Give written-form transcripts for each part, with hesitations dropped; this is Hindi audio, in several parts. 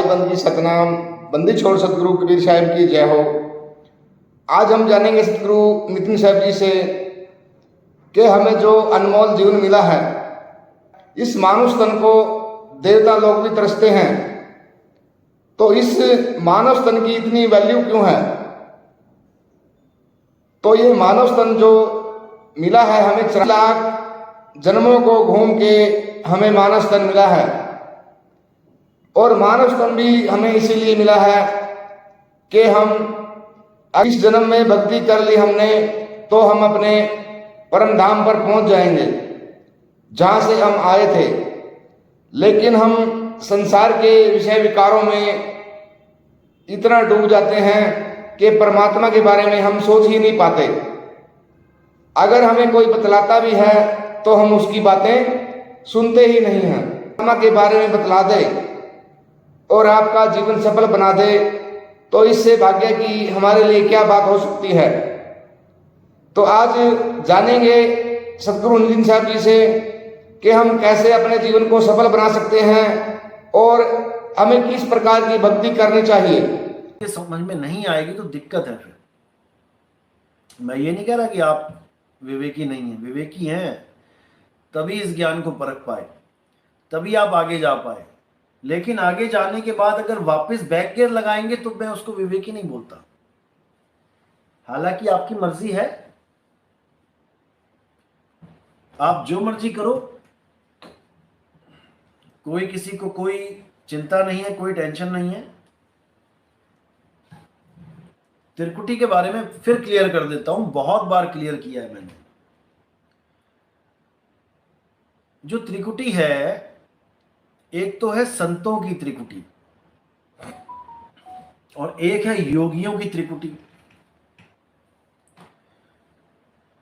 बंदगी सतनाम, बंदी छोड़ सतगुरु कबीर साहब की जय हो। आज हम जानेंगे सतगुरु नितिन साहब जी से कि हमें जो अनमोल जीवन मिला है, इस मानुष तन को देवता लोग भी तरसते हैं, तो इस मानव तन की इतनी वैल्यू क्यों है? तो ये मानव तन जो मिला है हमें 4 लाख जन्मों को घूम के हमें मानव तन मिला है, और मानव तन भी हमें इसीलिए मिला है कि हम इस जन्म में भक्ति कर ली हमने तो हम अपने परम धाम पर पहुंच जाएंगे जहां से हम आए थे। लेकिन हम संसार के विषय विकारों में इतना डूब जाते हैं कि परमात्मा के बारे में हम सोच ही नहीं पाते। अगर हमें कोई बतलाता भी है तो हम उसकी बातें सुनते ही नहीं हैं। परमात्मा के बारे में बतला दे और आपका जीवन सफल बना दे तो इससे भाग्य की हमारे लिए क्या बात हो सकती है। तो आज जानेंगे सतगुरु नितिन साहब जी से कि हम कैसे अपने जीवन को सफल बना सकते हैं और हमें किस प्रकार की भक्ति करनी चाहिए। ये समझ में नहीं आएगी तो दिक्कत है। फिर मैं ये नहीं कह रहा कि आप विवेकी नहीं हैं, विवेकी हैं, तभी इस ज्ञान को परख पाए, तभी आप आगे जा पाए। लेकिन आगे जाने के बाद अगर वापस बैक गियर लगाएंगे तो मैं उसको विवेकी नहीं बोलता। हालांकि आपकी मर्जी है, आप जो मर्जी करो, कोई किसी को कोई चिंता नहीं है, कोई टेंशन नहीं है। त्रिकुटी के बारे में फिर क्लियर कर देता हूं, बहुत बार क्लियर किया है मैंने। जो त्रिकुटी है, एक तो है संतों की त्रिकुटी और एक है योगियों की त्रिकुटी।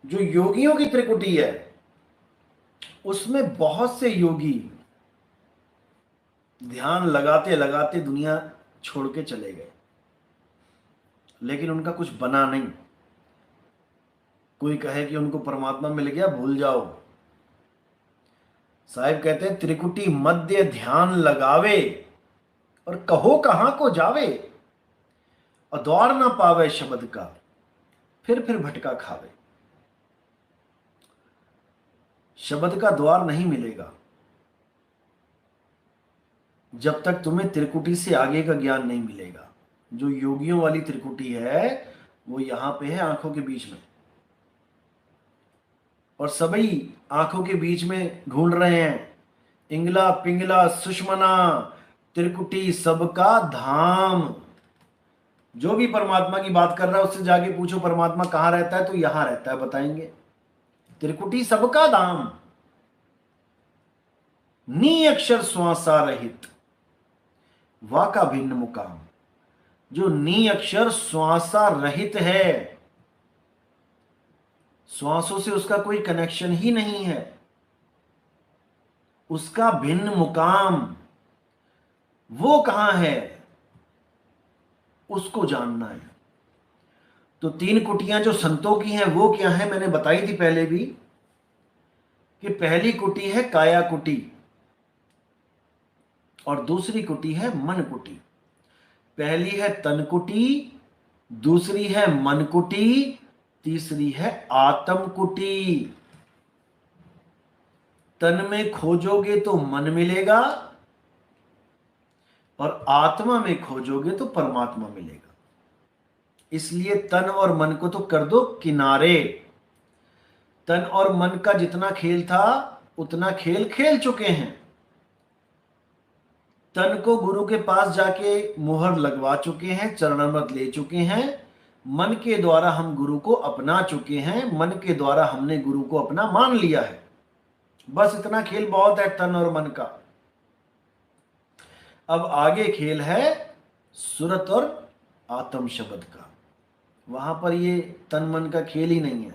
जो योगियों की त्रिकुटी है उसमें बहुत से योगी ध्यान लगाते लगाते दुनिया छोड़ के चले गए, लेकिन उनका कुछ बना नहीं। कोई कहे कि उनको परमात्मा मिल गया, भूल जाओ। साहिब कहते हैं त्रिकुटी मध्य ध्यान लगावे और कहो कहां को जावे, और द्वार ना पावे शब्द का फिर भटका खावे। शब्द का द्वार नहीं मिलेगा जब तक तुम्हें त्रिकुटी से आगे का ज्ञान नहीं मिलेगा। जो योगियों वाली त्रिकुटी है वो यहां पे है, आंखों के बीच में, और सभी आंखों के बीच में ढूंढ रहे हैं। इंगला पिंगला सुषमना त्रिकुटी सबका धाम। जो भी परमात्मा की बात कर रहा है उससे जाके पूछो परमात्मा कहां रहता है, तो यहां रहता है, बताएंगे। त्रिकुटी सबका धाम, नी अक्षर श्वासा रहित वाका भिन्न मुकाम। जो नी अक्षर श्वासा रहित है, श्वासों से उसका कोई कनेक्शन ही नहीं है, उसका भिन्न मुकाम वो कहां है, उसको जानना है। तो 3 कुटियां जो संतों की हैं वो क्या है, मैंने बताई थी पहले भी कि पहली कुटी है काया कुटी और दूसरी कुटी है मन कुटी। पहली है तन कुटी, दूसरी है मन कुटी, तीसरी है आत्म कुटी। तन में खोजोगे तो मन मिलेगा और आत्मा में खोजोगे तो परमात्मा मिलेगा। इसलिए तन और मन को तो कर दो किनारे। तन और मन का जितना खेल था उतना खेल खेल चुके हैं। तन को गुरु के पास जाके मुहर लगवा चुके हैं, चरणामृत ले चुके हैं। मन के द्वारा हम गुरु को अपना चुके हैं, मन के द्वारा हमने गुरु को अपना मान लिया है। बस इतना खेल बहुत है तन और मन का। अब आगे खेल है सुरत और आत्म शब्द का। वहां पर ये तन मन का खेल ही नहीं है।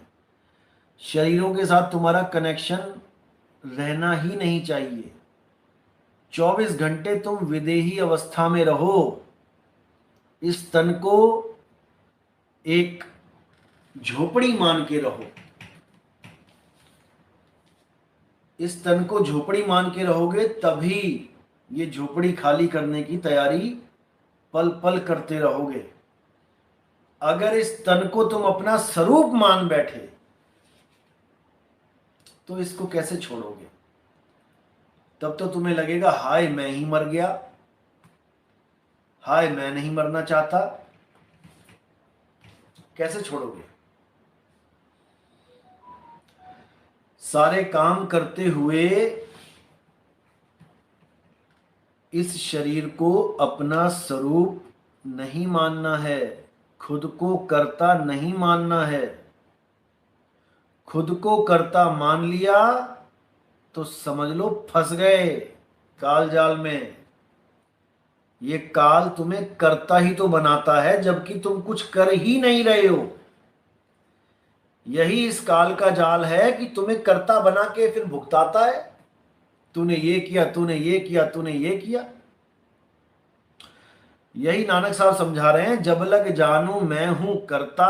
शरीरों के साथ तुम्हारा कनेक्शन रहना ही नहीं चाहिए। 24 घंटे तुम विदेही अवस्था में रहो। इस तन को एक झोपड़ी मान के रहो। इस तन को झोपड़ी मान के रहोगे तभी ये झोपड़ी खाली करने की तैयारी पल पल करते रहोगे। अगर इस तन को तुम अपना स्वरूप मान बैठे तो इसको कैसे छोड़ोगे? तब तो तुम्हें लगेगा हाय मैं ही मर गया, हाय मैं नहीं मरना चाहता। कैसे छोड़ोगे? सारे काम करते हुए इस शरीर को अपना स्वरूप नहीं मानना है, खुद को कर्ता नहीं मानना है। खुद को कर्ता मान लिया तो समझ लो फंस गए काल जाल में। ये काल तुम्हें कर्ता ही तो बनाता है जबकि तुम कुछ कर ही नहीं रहे हो। यही इस काल का जाल है कि तुम्हें कर्ता बना के फिर भुगताता है। तूने ये किया, तूने ये किया, तूने ये किया। यही नानक साहब समझा रहे हैं, जब लग जानू मैं हूं कर्ता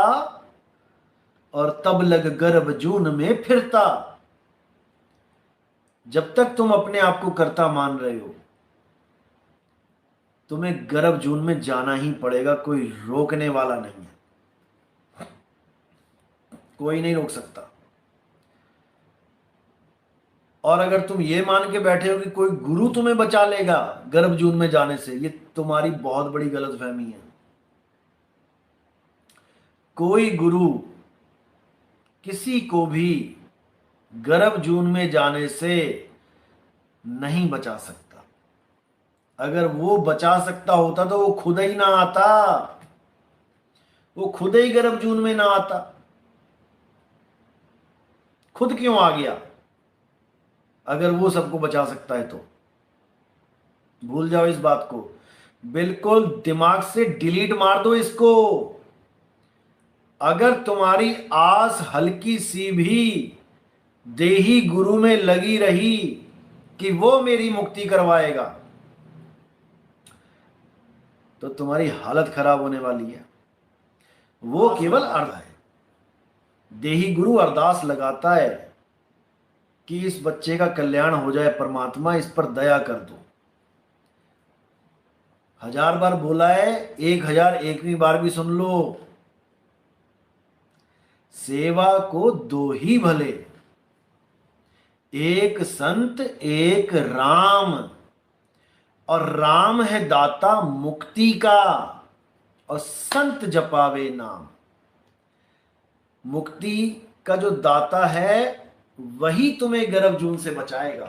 और तब लग गर्भ जून में फिरता। जब तक तुम अपने आप को कर्ता मान रहे हो तुम्हें गर्भ जून में जाना ही पड़ेगा, कोई रोकने वाला नहीं है, कोई नहीं रोक सकता। और अगर तुम ये मान के बैठे हो कि कोई गुरु तुम्हें बचा लेगा गर्भ जून में जाने से, ये तुम्हारी बहुत बड़ी गलतफहमी है। कोई गुरु किसी को भी गर्भ जून में जाने से नहीं बचा सकता। अगर वो बचा सकता होता तो वो खुद ही ना आता, वो खुद ही गर्भ जून में ना आता। खुद क्यों आ गया? अगर वो सबको बचा सकता है तो भूल जाओ इस बात को, बिल्कुल दिमाग से डिलीट मार दो इसको। अगर तुम्हारी आस हल्की सी भी देही गुरु में लगी रही कि वो मेरी मुक्ति करवाएगा तो तुम्हारी हालत खराब होने वाली है। वो केवल अर्थ है। देही गुरु अरदास लगाता है कि इस बच्चे का कल्याण हो जाए, परमात्मा इस पर दया कर दो। 1000 बार बोला है, 1001वीं बार भी सुन लो। सेवा को दो ही भले, एक संत एक राम, और राम है दाता मुक्ति का, और संत जपावे नाम। मुक्ति का जो दाता है वही तुम्हें गर्भ जून से बचाएगा।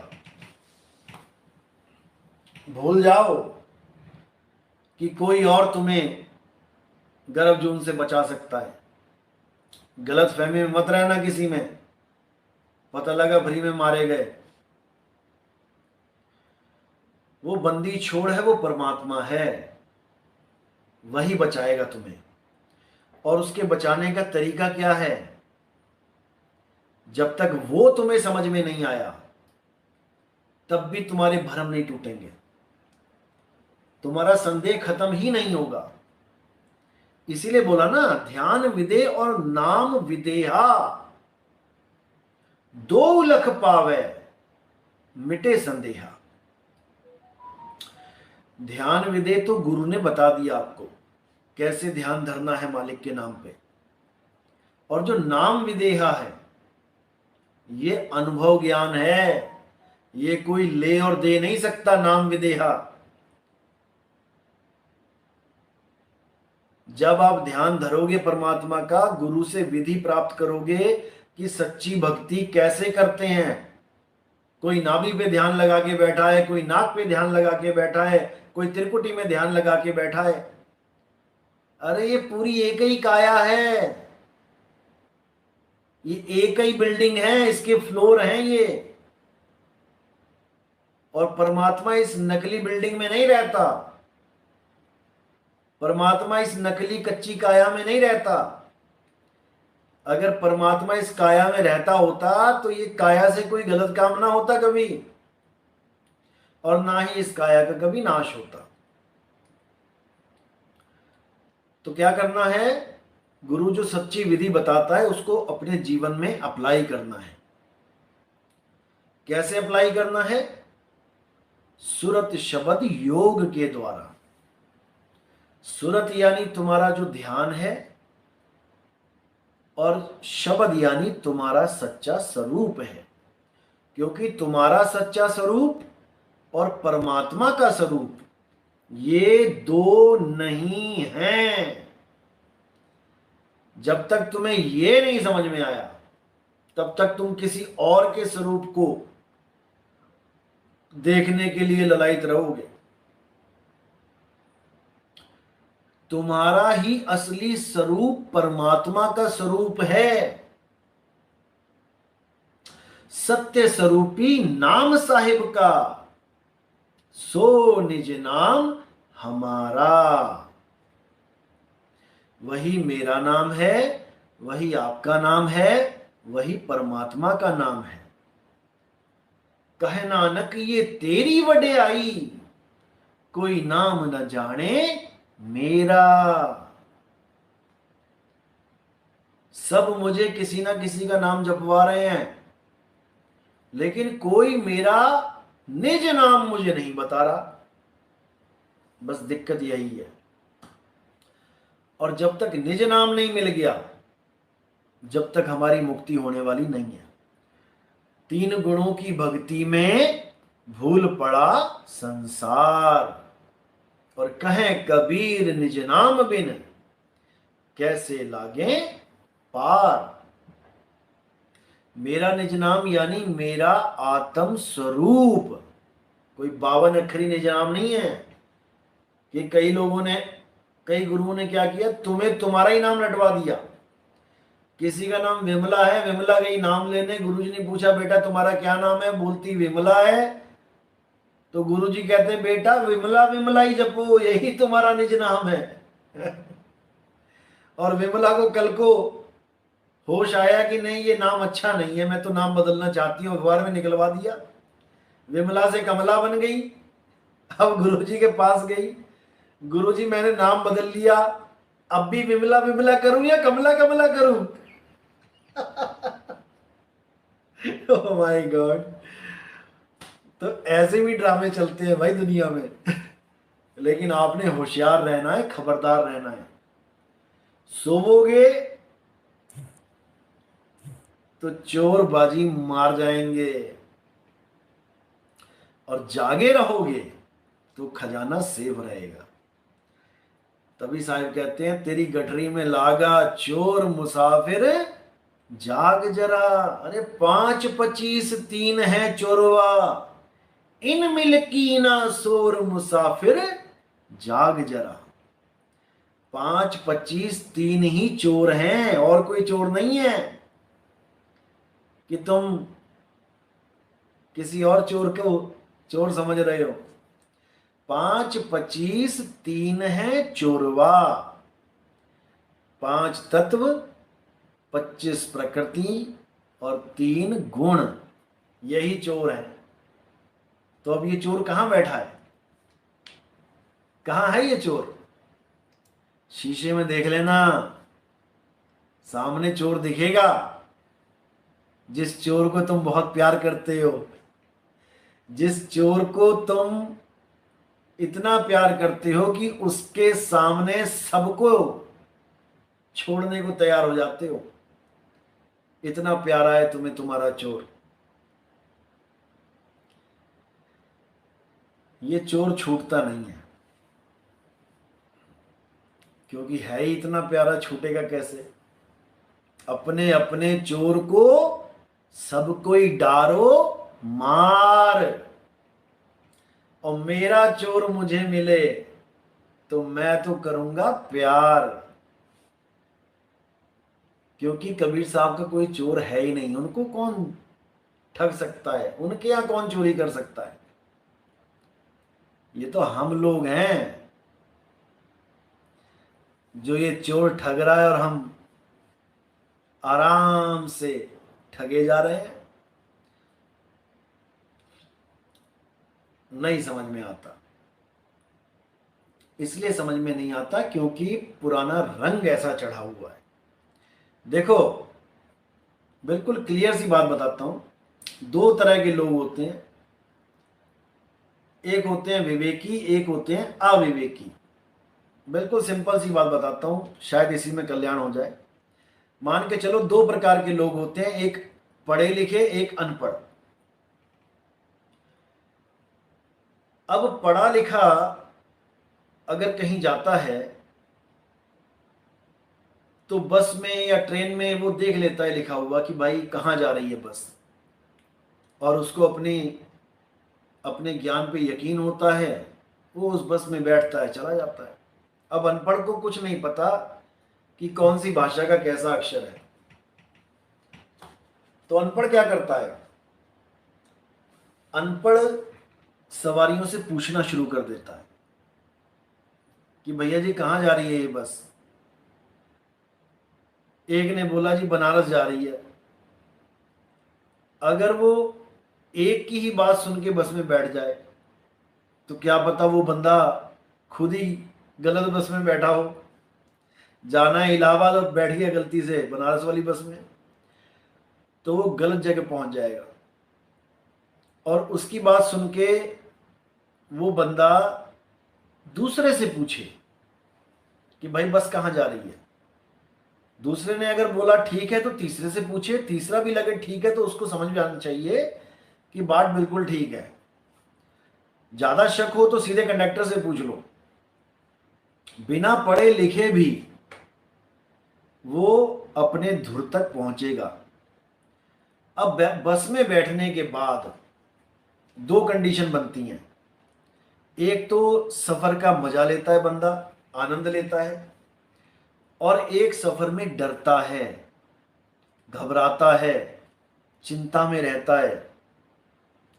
भूल जाओ कि कोई और तुम्हें गर्भ जून से बचा सकता है। गलत फहमी में मत रहना किसी में, पता लगा फ्री में मारे गए। वो बंदी छोड़ है, वो परमात्मा है, वही बचाएगा तुम्हें। और उसके बचाने का तरीका क्या है? जब तक वो तुम्हें समझ में नहीं आया तब भी तुम्हारे भरम नहीं टूटेंगे, तुम्हारा संदेह खत्म ही नहीं होगा। इसीलिए बोला ना, ध्यान विदे और नाम विदेहा, दो लख पावे मिटे संदेहा। ध्यान विदे तो गुरु ने बता दिया आपको कैसे ध्यान धरना है मालिक के नाम पे, और जो नाम विदेहा है ये अनुभव ज्ञान है, ये कोई ले और दे नहीं सकता। नाम विदेहा, जब आप ध्यान धरोगे परमात्मा का, गुरु से विधि प्राप्त करोगे कि सच्ची भक्ति कैसे करते हैं। कोई नाभि पे ध्यान लगा के बैठा है, कोई नाक पे ध्यान लगा के बैठा है, कोई त्रिकुटी में ध्यान लगा के बैठा है। अरे ये पूरी एक ही काया है, ये एक ही बिल्डिंग है, इसके फ्लोर हैं ये। और परमात्मा इस नकली बिल्डिंग में नहीं रहता, परमात्मा इस नकली कच्ची काया में नहीं रहता। अगर परमात्मा इस काया में रहता होता तो ये काया से कोई गलत काम ना होता कभी, और ना ही इस काया का कभी नाश होता। तो क्या करना है? गुरु जो सच्ची विधि बताता है उसको अपने जीवन में अप्लाई करना है। कैसे अप्लाई करना है? सुरत शब्द योग के द्वारा। सुरत यानी तुम्हारा जो ध्यान है, और शब्द यानी तुम्हारा सच्चा स्वरूप है। क्योंकि तुम्हारा सच्चा स्वरूप और परमात्मा का स्वरूप ये दो नहीं हैं। जब तक तुम्हें ये नहीं समझ में आया तब तक तुम किसी और के स्वरूप को देखने के लिए ललायित रहोगे। तुम्हारा ही असली स्वरूप परमात्मा का स्वरूप है। सत्य स्वरूपी नाम साहिब का, सो निज नाम हमारा। वही मेरा नाम है, वही आपका नाम है, वही परमात्मा का नाम है। कहे नानक ये तेरी वड्याई, कोई नाम न जाने मेरा। सब मुझे किसी ना किसी का नाम जपवा रहे हैं, लेकिन कोई मेरा निज नाम मुझे नहीं बता रहा। बस दिक्कत यही है। और जब तक निज नाम नहीं मिल गया, जब तक हमारी मुक्ति होने वाली नहीं है। तीन गुणों की भक्ति में भूल पड़ा संसार। और कहें कबीर निज नाम बिन, कैसे लागे पार। मेरा निज नाम यानी मेरा आत्म स्वरूप। कोई 52 अक्षरी निज नाम नहीं है। कि कई लोगों ने, कई गुरुओं ने क्या किया, तुम्हें तुम्हारा ही नाम रटवा दिया। किसी का नाम विमला है, विमला का ही नाम लेने गुरुजी ने पूछा बेटा तुम्हारा क्या नाम है, बोलती विमला है। तो गुरुजी कहते बेटा विमला विमला ही जपो, यही तुम्हारा निज नाम है। और विमला को कल को होश आया कि नहीं ये नाम अच्छा नहीं है, मैं तो नाम बदलना चाहती हूँ, अखबार में निकलवा दिया। विमला से कमला बन गई। अब गुरुजी के पास गई, गुरुजी मैंने नाम बदल लिया, अब भी विमला विमला करूं या कमला कमला करूं? Oh my God. तो ऐसे भी ड्रामे चलते हैं भाई दुनिया में। लेकिन आपने होशियार रहना है, खबरदार रहना है। सोवोगे तो चोर बाजी मार जाएंगे, और जागे रहोगे तो खजाना सेफ रहेगा। तभी साहिब कहते हैं तेरी गठरी में लागा चोर मुसाफिर जाग जरा। अरे 5 25 3 है चोरवा, इन मिलकी ना सोर मुसाफिर जाग जरा। 5 25 3 ही चोर हैं, और कोई चोर नहीं है कि तुम किसी और चोर को चोर समझ रहे हो। 5 25 3 है चोरवा। 5 तत्व, 25 प्रकृति और 3 गुण, यही चोर है। तो अब ये चोर कहां बैठा है, कहां है ये चोर? शीशे में देख लेना, सामने चोर दिखेगा। जिस चोर को तुम बहुत प्यार करते हो, जिस चोर को तुम इतना प्यार करते हो कि उसके सामने सबको छोड़ने को तैयार हो जाते हो, इतना प्यारा है तुम्हें तुम्हारा चोर। ये चोर छूटता नहीं है, क्योंकि है ही इतना प्यारा, छूटेगा कैसे? अपने अपने चोर को सब कोई डारो मार, और मेरा चोर मुझे मिले तो मैं तो करूंगा प्यार। क्योंकि कबीर साहब का कोई चोर है ही नहीं, उनको कौन ठग सकता है, उनके यहां कौन चोरी कर सकता है? ये तो हम लोग हैं जो ये चोर ठग रहा है, और हम आराम से ठगे जा रहे हैं। नहीं समझ में आता। इसलिए समझ में नहीं आता क्योंकि पुराना रंग ऐसा चढ़ा हुआ है। देखो बिल्कुल क्लियर सी बात बताता हूं। 2 तरह के लोग होते हैं। एक होते हैं विवेकी, एक होते हैं अविवेकी। बिल्कुल सिंपल सी बात बताता हूं, शायद इसी में कल्याण हो जाए। मान के चलो दो प्रकार के लोग होते हैं, एक पढ़े लिखे, एक अनपढ़। अब पढ़ा लिखा अगर कहीं जाता है तो बस में या ट्रेन में वो देख लेता है लिखा हुआ कि भाई कहाँ जा रही है बस, और उसको अपने ज्ञान पे यकीन होता है, वो उस बस में बैठता है, चला जाता है। अब अनपढ़ को कुछ नहीं पता कि कौन सी भाषा का कैसा अक्षर है, तो अनपढ़ क्या करता है, अनपढ़ सवारियों से पूछना शुरू कर देता है कि भैया जी कहाँ जा रही है ये बस। एक ने बोला जी बनारस जा रही है। अगर वो एक की ही बात सुन के बस में बैठ जाए तो क्या पता वो बंदा खुद ही गलत बस में बैठा हो, जाना है इलाहाबाद और बैठ गया गलती से बनारस वाली बस में, तो वो गलत जगह पहुंच जाएगा। और उसकी बात सुन के वो बंदा दूसरे से पूछे कि भाई बस कहाँ जा रही है। दूसरे ने अगर बोला ठीक है तो तीसरे से पूछे, तीसरा भी लगे ठीक है तो उसको समझ में आना चाहिए कि बात बिल्कुल ठीक है। ज्यादा शक हो तो सीधे कंडक्टर से पूछ लो। बिना पढ़े लिखे भी वो अपने धुर तक पहुंचेगा। अब बस में बैठने के बाद दो कंडीशन बनती हैं। एक तो सफर का मजा लेता है बंदा, आनंद लेता है, और एक सफर में डरता है, घबराता है, चिंता में रहता है।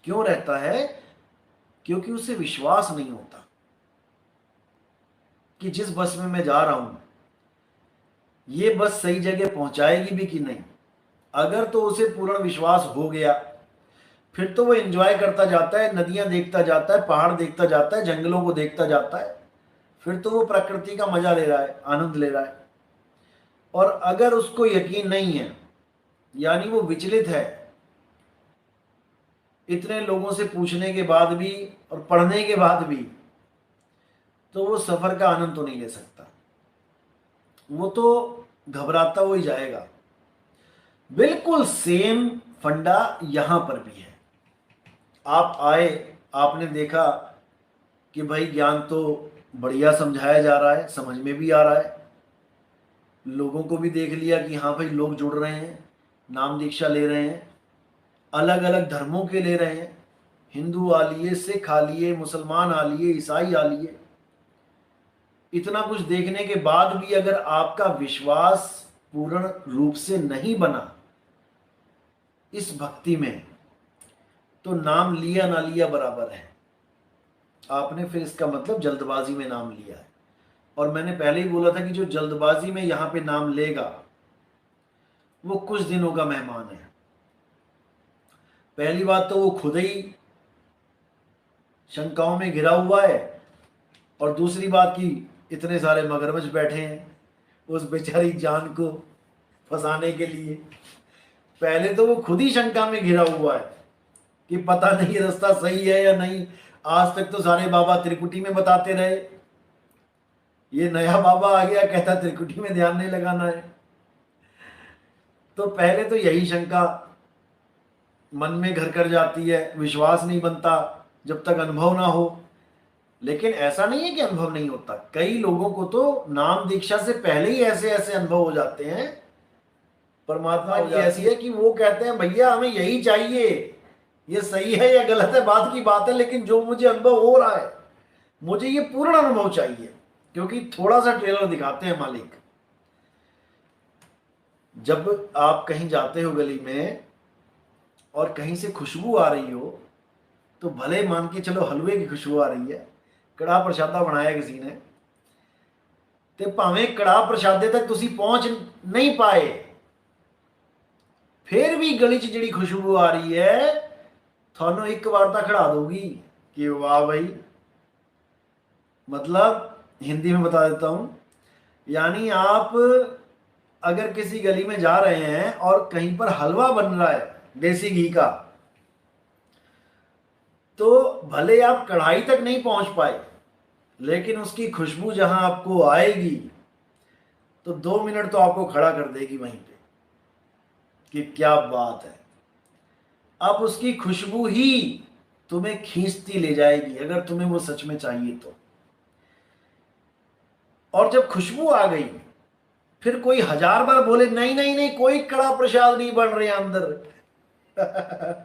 क्यों रहता है? क्योंकि उसे विश्वास नहीं होता कि जिस बस में मैं जा रहा हूं ये बस सही जगह पहुंचाएगी भी कि नहीं। अगर तो उसे पूर्ण विश्वास हो गया फिर तो वो एंजॉय करता जाता है, नदियां देखता जाता है, पहाड़ देखता जाता है, जंगलों को देखता जाता है, फिर तो वो प्रकृति का मजा ले रहा है, आनंद ले रहा है। और अगर उसको यकीन नहीं है, यानी वो विचलित है, इतने लोगों से पूछने के बाद भी और पढ़ने के बाद भी, तो वो सफर का आनंद तो नहीं ले सकता, वो तो घबराता हुआ ही जाएगा। बिल्कुल सेम फंडा यहां पर भी है। आप आए, आपने देखा कि भाई ज्ञान तो बढ़िया समझाया जा रहा है, समझ में भी आ रहा है, लोगों को भी देख लिया कि हाँ भाई लोग जुड़ रहे हैं, नाम दीक्षा ले रहे हैं, अलग अलग धर्मों के ले रहे हैं, हिंदू आ लिए, सिख आ लिए, मुसलमान आ लिए, ईसाई आ लिए। इतना कुछ देखने के बाद भी अगर आपका विश्वास पूर्ण रूप से नहीं बना इस भक्ति में, तो नाम लिया ना लिया बराबर है। आपने फिर इसका मतलब जल्दबाजी में नाम लिया है। और मैंने पहले ही बोला था कि जो जल्दबाजी में यहां पे नाम लेगा वो कुछ दिनों का मेहमान है। पहली बात तो वो खुद ही शंकाओं में घिरा हुआ है, और दूसरी बात कि इतने सारे मगरमच्छ बैठे हैं उस बेचारी जान को फंसाने के लिए। पहले तो वो खुद ही शंका में घिरा हुआ है कि पता नहीं रास्ता सही है या नहीं। आज तक तो सारे बाबा त्रिकुटी में बताते रहे, ये नया बाबा आ गया कहता त्रिकुटी में ध्यान नहीं लगाना है। तो पहले तो यही शंका मन में घर कर जाती है, विश्वास नहीं बनता जब तक अनुभव ना हो। लेकिन ऐसा नहीं है कि अनुभव नहीं होता, कई लोगों को तो नाम दीक्षा से पहले ही ऐसे ऐसे अनुभव हो जाते हैं। परमात्मा की ऐसी है कि वो कहते हैं भैया हमें यही चाहिए, ये सही है या गलत है बात की बात है, लेकिन जो मुझे अनुभव हो रहा है मुझे ये पूर्ण अनुभव चाहिए। क्योंकि थोड़ा सा ट्रेलर दिखाते हैं मालिक। जब आप कहीं जाते हो गली में और कहीं से खुशबू आ रही हो, तो भले मान के चलो हलवे की खुशबू आ रही है, कड़ा प्रसादा बनाया किसी ने, ते भावें कड़ा प्रसादे तक तुसी पहुंच नहीं पाए, फिर भी गली च जिहड़ी खुशबू आ रही है थानू एक बार तो खड़ा दोगी कि वाह भाई। मतलब हिंदी में बता देता हूं, यानी आप अगर किसी गली में जा रहे हैं और कहीं पर हलवा बन रहा है देसी घी का, तो भले आप कढ़ाई तक नहीं पहुंच पाए, लेकिन उसकी खुशबू जहां आपको आएगी तो 2 मिनट तो आपको खड़ा कर देगी वहीं पे कि क्या बात है। अब उसकी खुशबू ही तुम्हें खींचती ले जाएगी अगर तुम्हें वो सच में चाहिए तो। और जब खुशबू आ गई, फिर कोई 1000 बार बोले नहीं नहीं नहीं कोई कड़ा प्रसाद नहीं बन रहे अंदर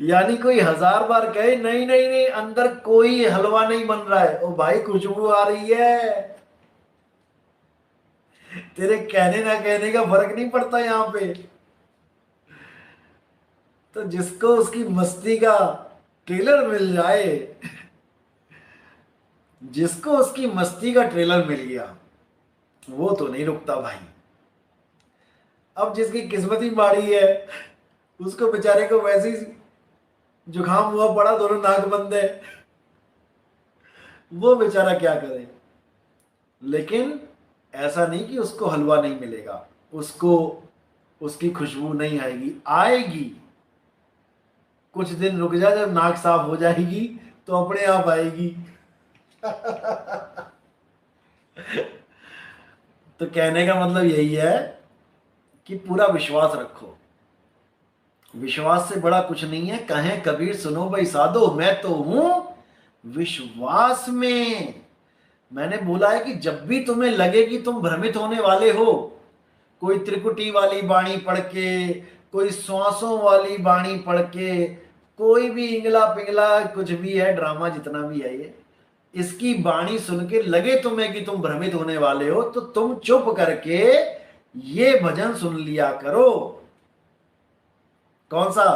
यानी कोई 1000 बार कहे नहीं नहीं नहीं अंदर कोई हलवा नहीं बन रहा है, ओ भाई खुशबू आ रही है। तेरे कहने ना कहने का फर्क नहीं पड़ता यहां पे। तो जिसको उसकी मस्ती का ट्रेलर मिल जाए, जिसको उसकी मस्ती का ट्रेलर मिल गया वो तो नहीं रुकता भाई। अब जिसकी किस्मत ही माड़ी है उसको बेचारे को वैसे ही जुकाम हुआ पड़ा, दोनों नाक बंद है, वो बेचारा क्या करे। लेकिन ऐसा नहीं कि उसको हलवा नहीं मिलेगा, उसको उसकी खुशबू नहीं आएगी, आएगी। कुछ दिन रुक जा, जब नाक साफ हो जाएगी तो अपने आप आएगी तो कहने का मतलब यही है कि पूरा विश्वास रखो। विश्वास से बड़ा कुछ नहीं है। कहें कबीर सुनो भाई साधो, मैं तो हूं विश्वास में। मैंने बोला है कि जब भी तुम्हें लगे कि तुम भ्रमित होने वाले हो, कोई त्रिकुटी वाली बाणी पढ़ के, कोई श्वासों वाली बाणी पढ़ के, कोई भी इंगला पिंगला कुछ भी है ड्रामा जितना भी है ये, इसकी बाणी सुन के लगे तुम्हें कि तुम भ्रमित होने वाले हो, तो तुम चुप करके ये भजन सुन लिया करो। कौन सा?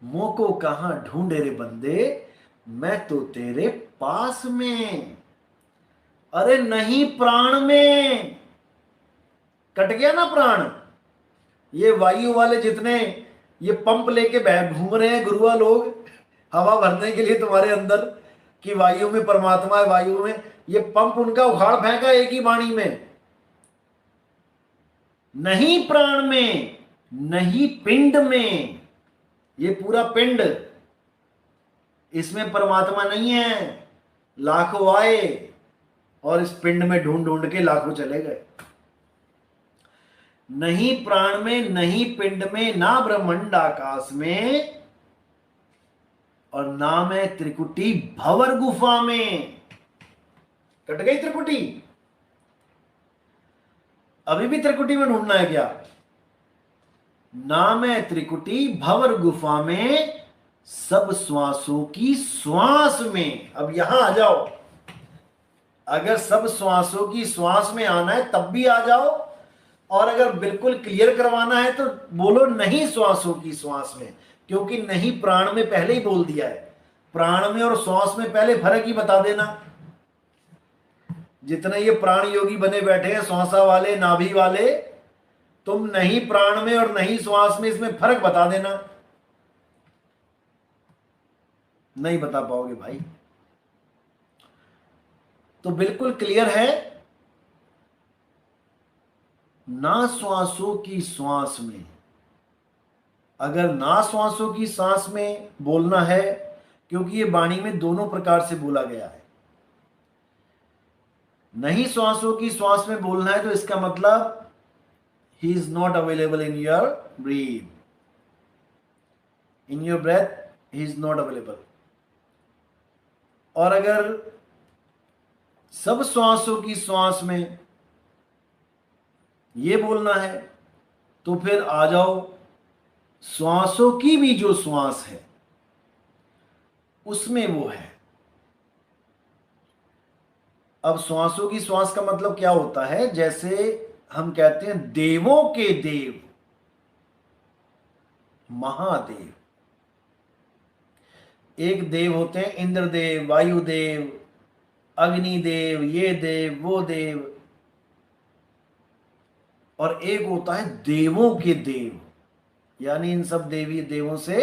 मोको कहां ढूंढे रे बंदे, मैं तो तेरे पास में। अरे नहीं, प्राण में। कट गया ना प्राण। ये वायु वाले जितने ये पंप लेके घूम रहे हैं गुरुआ लोग, हवा भरने के लिए तुम्हारे अंदर कि वायु में परमात्मा है, वायु में, ये पंप उनका उखाड़ फेंका एक ही वाणी में। नहीं प्राण में, नहीं पिंड में। ये पूरा पिंड, इसमें परमात्मा नहीं है। लाखों आए और इस पिंड में ढूंढ ढूंढ के लाखों चले गए। नहीं प्राण में, नहीं पिंड में, ना ब्रह्मांड आकाश में, और नाम है त्रिकुटी भंवर गुफा में। कट गई त्रिकुटी? अभी भी त्रिकुटी में ढूंढना है क्या? नाम है त्रिकुटी भंवर गुफा में, सब श्वासों की श्वास में। अब यहां आ जाओ। अगर सब श्वासों की श्वास में आना है तब भी आ जाओ, और अगर बिल्कुल क्लियर करवाना है तो बोलो नहीं श्वासों की श्वास में, क्योंकि नहीं प्राण में पहले ही बोल दिया है। प्राण में और श्वास में पहले फर्क ही बता देना। जितने ये प्राण योगी बने बैठे हैं, श्वासा वाले, नाभि वाले, तुम नहीं प्राण में और नहीं श्वास में, इसमें फर्क बता देना। नहीं बता पाओगे भाई। तो बिल्कुल क्लियर है, ना श्वासों की श्वास में। अगर ना श्वासों की सांस में बोलना है, क्योंकि ये वाणी में दोनों प्रकार से बोला गया है, नहीं श्वासों की श्वास में बोलना है तो इसका मतलब he is not available in your breathe, in your breath he is not available. और अगर सब श्वासों की श्वास में ये बोलना है तो फिर आ जाओ, श्वासों की भी जो श्वास है उसमें वो है। अब श्वासों की श्वास का मतलब क्या होता है? जैसे हम कहते हैं देवों के देव महादेव। एक देव होते हैं इंद्रदेव, वायुदेव, अग्निदेव, ये देव, वो देव, और एक होता है देवों के देव, यानी इन सब देवी देवों से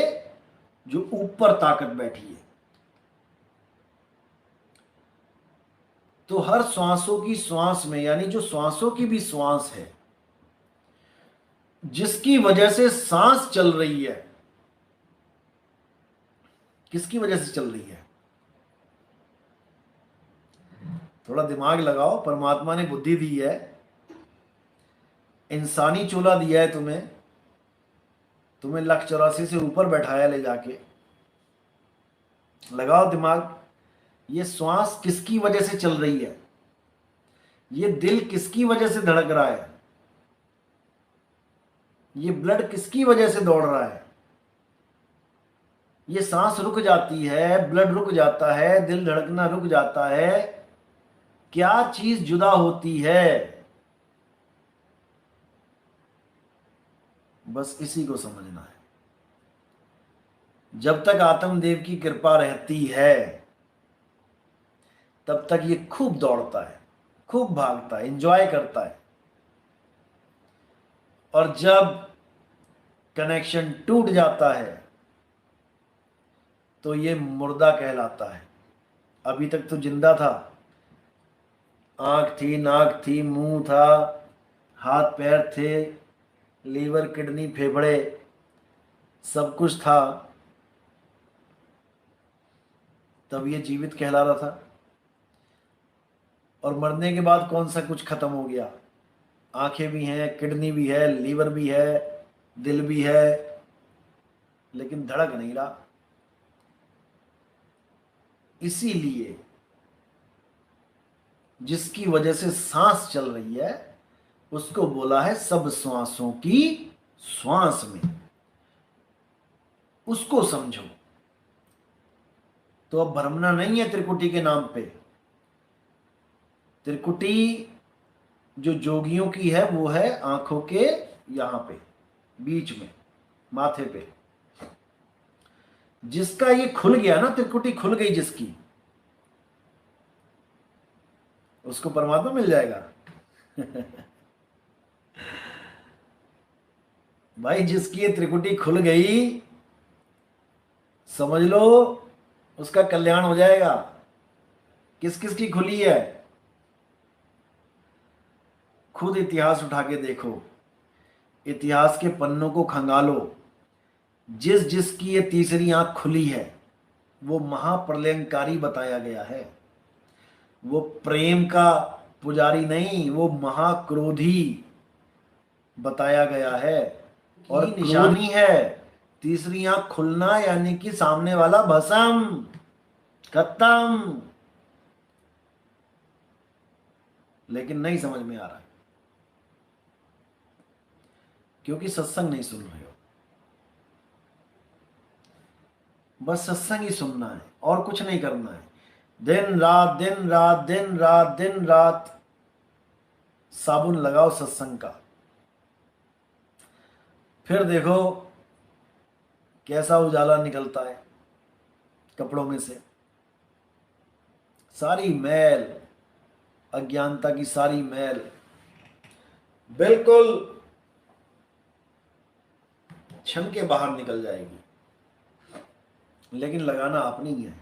जो ऊपर ताकत बैठी है। तो हर श्वासों की श्वास में, यानी जो श्वासों की भी श्वास है, जिसकी वजह से सांस चल रही है, किसकी वजह से चल रही है? थोड़ा दिमाग लगाओ, परमात्मा ने बुद्धि दी है, इंसानी चूल्हा दिया है तुम्हें, तुम्हें 1,84,00,000 से ऊपर बैठाया ले जाके, लगाओ दिमाग। ये श्वास किसकी वजह से चल रही है? ये दिल किसकी वजह से धड़क रहा है? ये ब्लड किसकी वजह से दौड़ रहा है? ये सांस रुक जाती है, ब्लड रुक जाता है, दिल धड़कना रुक जाता है, क्या चीज जुदा होती है? बस इसी को समझना है। जब तक आत्मदेव की कृपा रहती है तब तक ये खूब दौड़ता है, खूब भागता है, एंजॉय करता है। और जब कनेक्शन टूट जाता है तो ये मुर्दा कहलाता है। अभी तक तो जिंदा था, आंख थी, नाक थी, मुंह था, हाथ पैर थे, लीवर, किडनी, फेफड़े, सब कुछ था, तब ये जीवित कहला रहा था। और मरने के बाद कौन सा कुछ खत्म हो गया? आंखें भी हैं, किडनी भी है, लीवर भी है, दिल भी है, लेकिन धड़क नहीं रहा। इसीलिए जिसकी वजह से सांस चल रही है उसको बोला है सब श्वासों की श्वास में। उसको समझो। तो अब भ्रमना नहीं है त्रिकुटी के नाम पे। त्रिकुटी जो जोगियों की है वो है आंखों के यहां पे, बीच में, माथे पे। जिसका ये खुल गया ना, त्रिकुटी खुल गई जिसकी, उसको परमात्मा मिल जाएगा। भाई जिसकी ये त्रिकुटी खुल गई, समझ लो उसका कल्याण हो जाएगा। किस किस की खुली है? खुद इतिहास उठा के देखो, इतिहास के पन्नों को खंगालो। जिस जिसकी ये तीसरी आंख खुली है वो महाप्रलयंकारी बताया गया है। वो प्रेम का पुजारी नहीं, वो महाक्रोधी बताया गया है। और निशानी है तीसरी आंख खुलना, यानी कि सामने वाला भस्म, खत्म। लेकिन नहीं समझ में आ रहा है क्योंकि सत्संग नहीं सुन रहे हो। बस सत्संग ही सुनना है और कुछ नहीं करना है। दिन रात, दिन रात, दिन रात, दिन रात साबुन लगाओ सत्संग का। फिर देखो कैसा उजाला निकलता है कपड़ों में से। सारी मैल, अज्ञानता की सारी मैल बिल्कुल क्षण के बाहर निकल जाएगी। लेकिन लगाना अपनी ही है।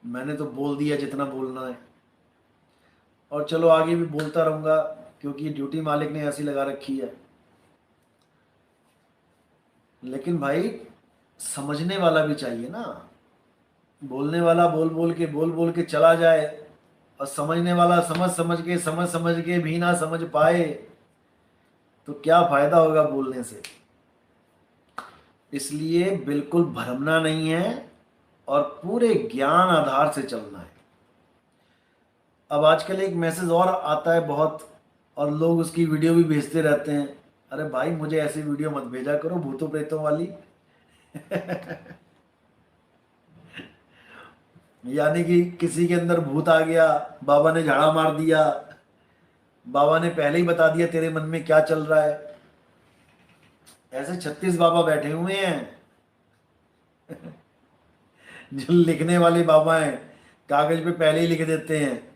मैंने तो बोल दिया जितना बोलना है, और चलो आगे भी बोलता रहूंगा क्योंकि ड्यूटी मालिक ने ऐसी लगा रखी है। लेकिन भाई समझने वाला भी चाहिए ना। बोलने वाला बोल बोल के चला जाए और समझने वाला समझ समझ के भी ना समझ पाए तो क्या फायदा होगा बोलने से। इसलिए बिल्कुल भ्रमना नहीं है और पूरे ज्ञान आधार से चलना है। अब आजकल एक मैसेज और आता है बहुत, और लोग उसकी वीडियो भी भेजते रहते हैं। अरे भाई मुझे ऐसी वीडियो मत भेजा करो भूतों प्रेतों वाली। यानी कि किसी के अंदर भूत आ गया, बाबा ने झाड़ा मार दिया, बाबा ने पहले ही बता दिया तेरे मन में क्या चल रहा है। ऐसे 36 बाबा बैठे हुए हैं। जो लिखने वाले बाबा हैं कागज पे पहले ही लिख देते हैं।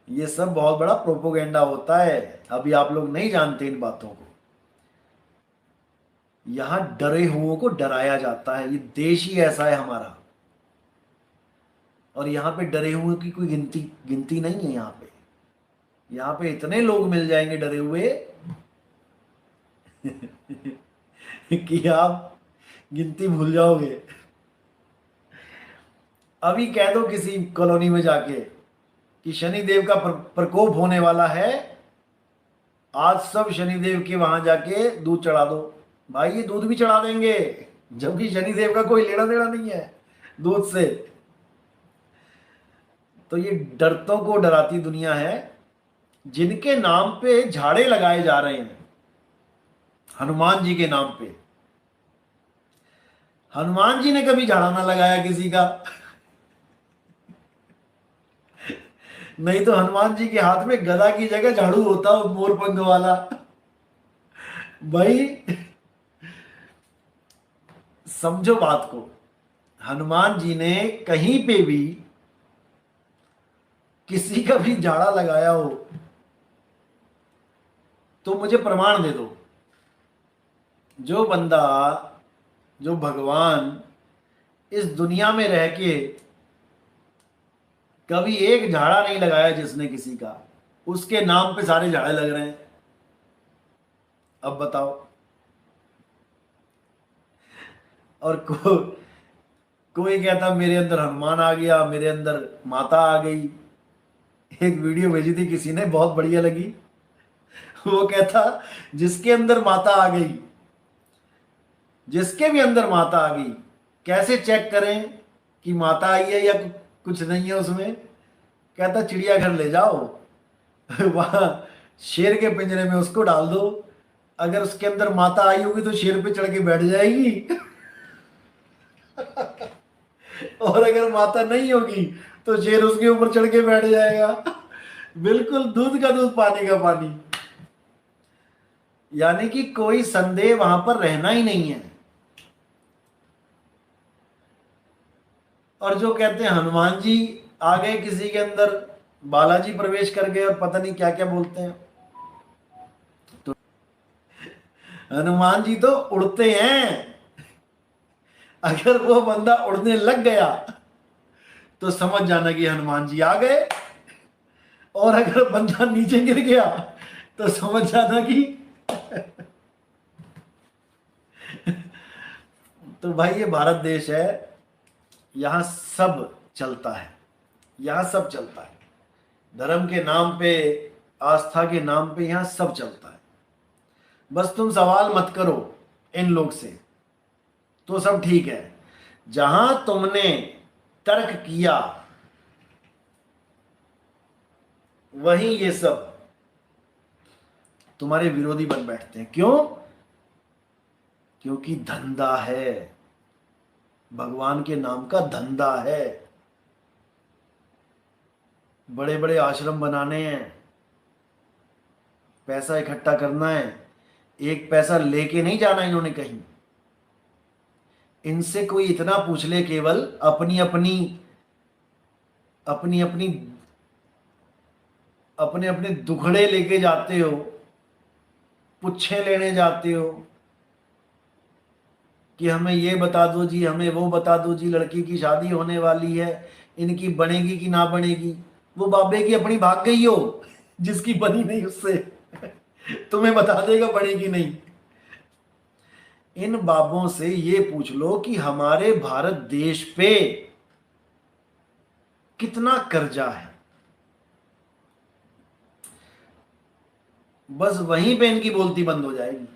ये सब बहुत बड़ा प्रोपोगेंडा होता है। अभी आप लोग नहीं जानते इन बातों को। यहां डरे हुओं को डराया जाता है। ये देश ही ऐसा है हमारा। और यहाँ पे डरे हुए की कोई गिनती नहीं है। यहाँ पे इतने लोग मिल जाएंगे डरे हुए कि आप गिनती भूल जाओगे। अभी कह दो किसी कॉलोनी में जाके कि शनिदेव का प्रकोप होने वाला है, आज सब शनिदेव के वहां जाके दूध चढ़ा दो, भाई ये दूध भी चढ़ा देंगे, जबकि शनिदेव का कोई लेना देना नहीं है दूध से। तो ये डरतों को डराती दुनिया है, जिनके नाम पे झाड़े लगाए जा रहे हैं, हनुमान जी के नाम पे। हनुमान जी ने कभी झाड़ा ना लगाया किसी का। नहीं तो हनुमान जी के हाथ में गदा की जगह झाड़ू होता, मोर पंख वाला। भाई समझो बात को, हनुमान जी ने कहीं पे भी किसी का भी झाड़ा लगाया हो तो मुझे प्रमाण दे दो। जो बंदा, जो भगवान इस दुनिया में रह के कभी एक झाड़ा नहीं लगाया जिसने किसी का, उसके नाम पे सारे झाड़े लग रहे हैं। अब बताओ। और कोई कहता मेरे अंदर हनुमान आ गया, मेरे अंदर माता आ गई। एक वीडियो भेजी थी किसी ने, बहुत बढ़िया लगी। वो कहता जिसके अंदर माता आ गई, जिसके भी अंदर माता आ गई, कैसे चेक करें कि माता आई है या कुछ नहीं है उसमें? कहता चिड़ियाघर ले जाओ, वहां शेर के पिंजरे में उसको डाल दो, अगर उसके अंदर माता आई होगी तो शेर पे चढ़ के बैठ जाएगी। और अगर माता नहीं होगी तो शेर उसके ऊपर चढ़ के बैठ जाएगा। बिल्कुल दूध का दूध पानी का पानी। यानी कि कोई संदेह वहां पर रहना ही नहीं है। और जो कहते हैं हनुमान जी आ गए किसी के अंदर, बालाजी प्रवेश कर गए और पता नहीं क्या क्या बोलते हैं, तो हनुमान जी तो उड़ते हैं। अगर वो बंदा उड़ने लग गया तो समझ जाना कि हनुमान जी आ गए, और अगर बंदा नीचे गिर गया तो समझ जाना कि तो भाई ये भारत देश है, यहां सब चलता है, यहां सब चलता है। धर्म के नाम पे, आस्था के नाम पे यहां सब चलता है। बस तुम सवाल मत करो इन लोग से, तो सब ठीक है। जहां तुमने तर्क किया वहीं ये सब तुम्हारे विरोधी बन बैठते हैं। क्यों? क्योंकि धंधा है, भगवान के नाम का धंधा है। बड़े बड़े आश्रम बनाने हैं, पैसा इकट्ठा करना है, एक पैसा लेके नहीं जाना इन्होंने कहीं। इनसे कोई इतना पूछ ले, केवल अपनी अपनी अपनी अपनी अपने अपने दुखड़े लेके जाते हो, पुच्छे लेने जाते हो कि हमें ये बता दो जी, हमें वो बता दो जी, लड़की की शादी होने वाली है, इनकी बनेगी कि ना बनेगी। वो बाबे की अपनी भाग गई हो, जिसकी बनी नहीं उससे तुम्हें बता देगा बनेगी नहीं। इन बाबों से ये पूछ लो कि हमारे भारत देश पे कितना कर्जा है, बस वहीं पे इनकी बोलती बंद हो जाएगी।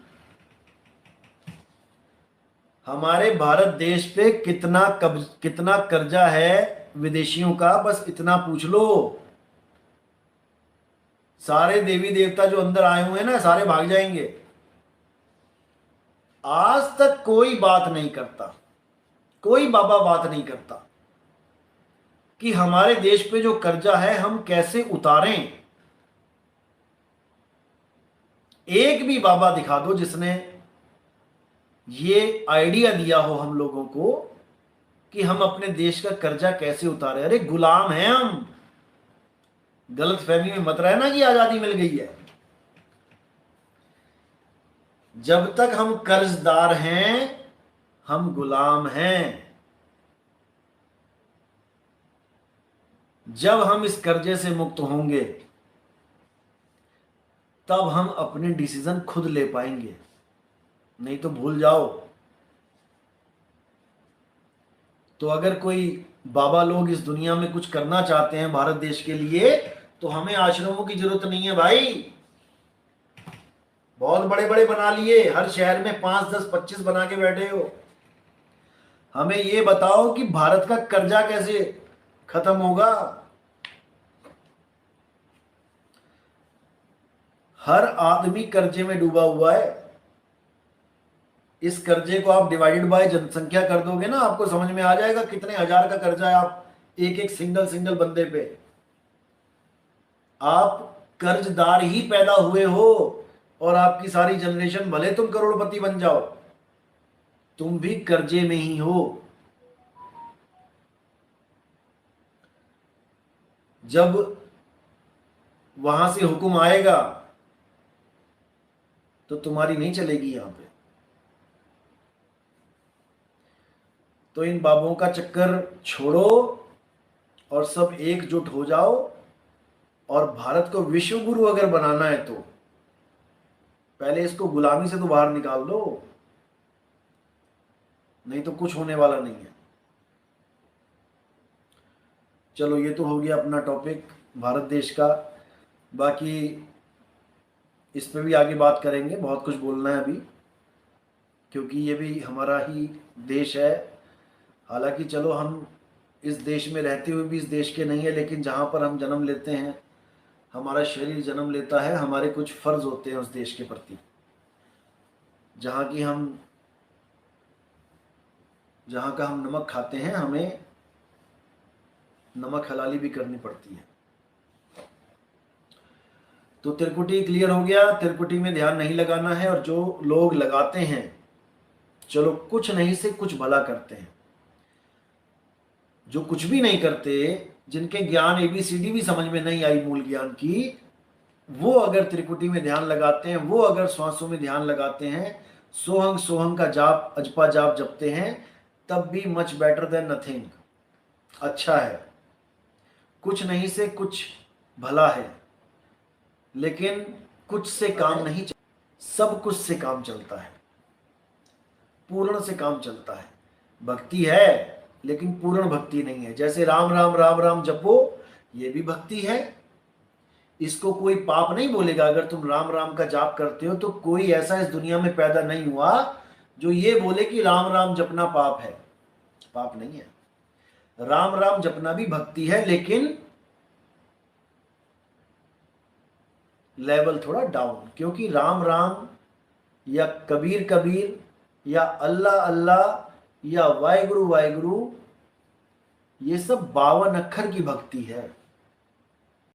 हमारे भारत देश पे कितना कर्जा है विदेशियों का, बस इतना पूछ लो। सारे देवी देवता जो अंदर आए हुए हैं ना, सारे भाग जाएंगे। आज तक कोई बात नहीं करता, कोई बाबा बात नहीं करता कि हमारे देश पे जो कर्जा है हम कैसे उतारें। एक भी बाबा दिखा दो जिसने ये आइडिया दिया हो हम लोगों को कि हम अपने देश का कर्जा कैसे उतारें। अरे गुलाम हैं हम, गलत फहमी में मत रहना कि आजादी मिल गई है। जब तक हम कर्जदार हैं हम गुलाम हैं। जब हम इस कर्जे से मुक्त होंगे तब हम अपने डिसीजन खुद ले पाएंगे, नहीं तो भूल जाओ। तो अगर कोई बाबा लोग इस दुनिया में कुछ करना चाहते हैं भारत देश के लिए, तो हमें आश्रमों की जरूरत नहीं है भाई। बहुत बड़े बड़े बना लिए, हर शहर में 5, 10, 25 बना के बैठे हो। हमें ये बताओ कि भारत का कर्जा कैसे खत्म होगा। हर आदमी कर्जे में डूबा हुआ है। इस कर्जे को आप डिवाइडेड बाय जनसंख्या कर दोगे ना, आपको समझ में आ जाएगा कितने हजार का कर्जा है आप एक एक सिंगल बंदे पे। आप कर्जदार ही पैदा हुए हो, और आपकी सारी जनरेशन, भले तुम करोड़पति बन जाओ, तुम भी कर्जे में ही हो। जब वहां से हुक्म आएगा तो तुम्हारी नहीं चलेगी यहां पे। तो इन बाबुओं का चक्कर छोड़ो और सब एकजुट हो जाओ, और भारत को विश्व गुरु अगर बनाना है तो पहले इसको गुलामी से तो बाहर निकाल दो, नहीं तो कुछ होने वाला नहीं है। चलो, ये तो हो गया अपना टॉपिक भारत देश का। बाकी इस पे भी आगे बात करेंगे, बहुत कुछ बोलना है अभी, क्योंकि ये भी हमारा ही देश है। हालांकि चलो, हम इस देश में रहते हुए भी इस देश के नहीं है, लेकिन जहाँ पर हम जन्म लेते हैं, हमारा शरीर जन्म लेता है, हमारे कुछ फर्ज होते हैं उस देश के प्रति। जहाँ का हम नमक खाते हैं, हमें नमक हलाली भी करनी पड़ती है। तो त्रिकुटी क्लियर हो गया। त्रिकुटी में ध्यान नहीं लगाना है, और जो लोग लगाते हैं, चलो कुछ नहीं से कुछ भला करते हैं। जो कुछ भी नहीं करते, जिनके ज्ञान ABCD भी समझ में नहीं आई मूल ज्ञान की, वो अगर त्रिकुटी में ध्यान लगाते हैं, वो अगर श्वासों में ध्यान लगाते हैं, सोहंग सोहंग का जाप, अजपा जाप जपते हैं, तब भी मच बेटर देन नथिंग, अच्छा है। कुछ नहीं से कुछ भला है, लेकिन कुछ से काम नहीं चलता, सब कुछ से काम चलता है, पूर्ण से काम चलता है। भक्ति है लेकिन पूर्ण भक्ति नहीं है। जैसे राम राम राम राम जपो, ये भी भक्ति है, इसको कोई पाप नहीं बोलेगा। अगर तुम राम राम का जाप करते हो तो कोई ऐसा इस दुनिया में पैदा नहीं हुआ जो ये बोले कि राम राम जपना पाप है। पाप नहीं है, राम राम जपना भी भक्ति है, लेकिन लेवल थोड़ा डाउन। क्योंकि राम राम या कबीर कबीर या अल्लाह अल्लाह या वाहिगुरु वाहिगुरु, ये सब 52 अक्षर की भक्ति है।